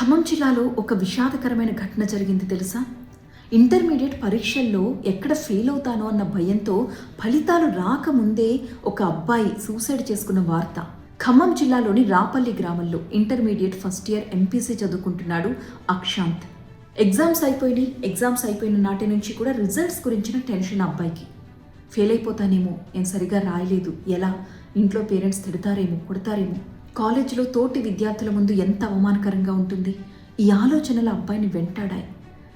ఖమ్మం జిల్లాలో ఒక విషాదకరమైన ఘటన జరిగింది తెలుసా? ఇంటర్మీడియట్ పరీక్షల్లో ఎక్కడ ఫెయిల్ అవుతానో అన్న భయంతో ఫలితాలు రాకముందే ఒక అబ్బాయి సూసైడ్ చేసుకున్న వార్త. ఖమ్మం జిల్లాలోని రాపల్లి గ్రామంలో ఇంటర్మీడియట్ ఫస్ట్ ఇయర్ ఎంపీసీ చదువుకుంటున్నాడు అక్షాంత్. ఎగ్జామ్స్ అయిపోయిన నాటి నుంచి కూడా రిజల్ట్స్ గురించిన టెన్షన్ అబ్బాయికి. ఫెయిల్ అయిపోతానేమో, నేను సరిగా రాయలేదు, ఎలా, ఇంట్లో పేరెంట్స్ తిడతారేమో, కొడతారేమో, కాలేజీలో తోటి విద్యార్థుల ముందు ఎంత అవమానకరంగా ఉంటుంది. ఈ ఆలోచనలు అబ్బాయిని వెంటాడాయి.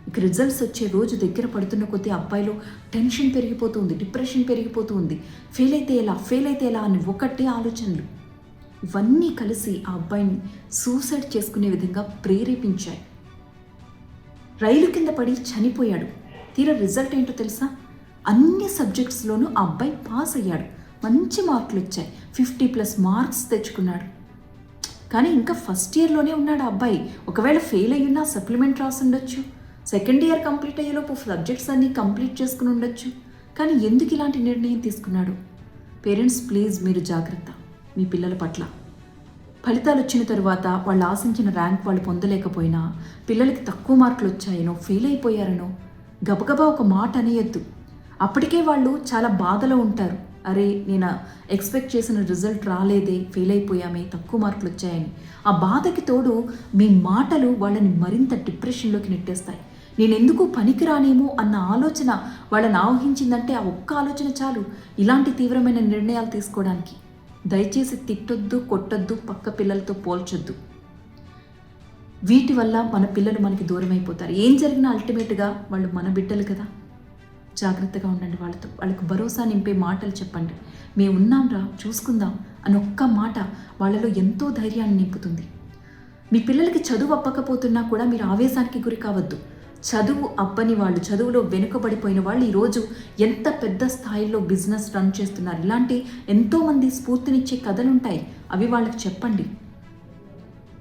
ఇక రిజల్ట్స్ వచ్చే రోజు దగ్గర పడుతున్న కొద్దీ అబ్బాయిలో టెన్షన్ పెరిగిపోతుంది, డిప్రెషన్ పెరిగిపోతుంది. ఫెయిల్ అయితే ఎలా అని ఒకటే ఆలోచనలు. ఇవన్నీ కలిసి ఆ అబ్బాయిని సూసైడ్ చేసుకునే విధంగా ప్రేరేపించాయి. రైలు కింద పడి చనిపోయాడు. తీరా రిజల్ట్ ఏంటో తెలుసా? అన్ని సబ్జెక్ట్స్లోనూ ఆ అబ్బాయి పాస్ అయ్యాడు. మంచి మార్కులు వచ్చాయి. 50+ మార్క్స్ తెచ్చుకున్నాడు. కానీ ఇంకా ఫస్ట్ ఇయర్లోనే ఉన్నాడు ఆ అబ్బాయి. ఒకవేళ ఫెయిల్ అయ్యున్నా సప్లిమెంట్ రాసి ఉండొచ్చు. సెకండ్ ఇయర్ కంప్లీట్ అయ్యేలోపు సబ్జెక్ట్స్ అన్నీ కంప్లీట్ చేసుకుని ఉండొచ్చు. కానీ ఎందుకు ఇలాంటి నిర్ణయం తీసుకున్నాడు? పేరెంట్స్ ప్లీజ్, మీరు జాగ్రత్త మీ పిల్లల పట్ల. ఫలితాలు వచ్చిన తరువాత వాళ్ళు ఆశించిన ర్యాంక్ వాళ్ళు పొందలేకపోయినా, పిల్లలకి తక్కువ మార్కులు వచ్చాయనో, ఫెయిల్ అయిపోయారనో గబగబా ఒక మాట అనేయద్దు. అప్పటికే వాళ్ళు చాలా బాధలో ఉంటారు. అరే, నేను ఎక్స్పెక్ట్ చేసిన రిజల్ట్ రాలేదే, ఫెయిల్ అయిపోయామే, తక్కువ మార్కులు వచ్చాయని. ఆ బాధకి తోడు మీ మాటలు వాళ్ళని మరింత డిప్రెషన్లోకి నెట్టేస్తాయి. నేను ఎందుకు పనికిరానేమో అన్న ఆలోచన వాళ్ళని ఆవహించిందంటే ఆ ఒక్క ఆలోచన చాలు ఇలాంటి తీవ్రమైన నిర్ణయాలు తీసుకోవడానికి. దయచేసి తిట్టొద్దు, కొట్టొద్దు, పక్క పిల్లలతో పోల్చొద్దు. వీటి వల్ల మన పిల్లలు మనకి దూరం అయిపోతారు. ఏం జరిగినా అల్టిమేట్గా వాళ్ళు మన బిడ్డలు కదా. జాగ్రత్తగా ఉండండి. వాళ్ళకు భరోసా నింపే మాటలు చెప్పండి. మేము ఉన్నాంరా, చూసుకుందాం అని ఒక్క మాట వాళ్ళలో ఎంతో ధైర్యాన్ని నింపుతుంది. మీ పిల్లలకి చదువు అప్పకపోతున్నా కూడా మీరు ఆవేశానికి గురి కావద్దు. చదువు అప్పని వాళ్ళు, చదువులో వెనుకబడిపోయిన వాళ్ళు ఈరోజు ఎంత పెద్ద స్థాయిలో బిజినెస్ రన్ చేస్తున్నారు. ఇలాంటి ఎంతోమంది స్ఫూర్తినిచ్చే కథలుంటాయి, అవి వాళ్ళకి చెప్పండి.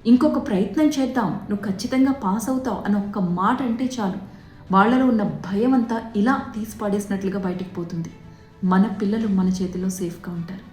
ఇంకొక ప్రయత్నం చేద్దాం, నువ్వు ఖచ్చితంగా పాస్ అవుతావు అని ఒక్క మాట అంటే చాలు వాళ్ళలో ఉన్న భయం అంతా ఇలా తీసి పడేసినట్లుగా బయటికి పోతుంది. మన పిల్లలు మన చేతిలో సేఫ్గా ఉంటారు.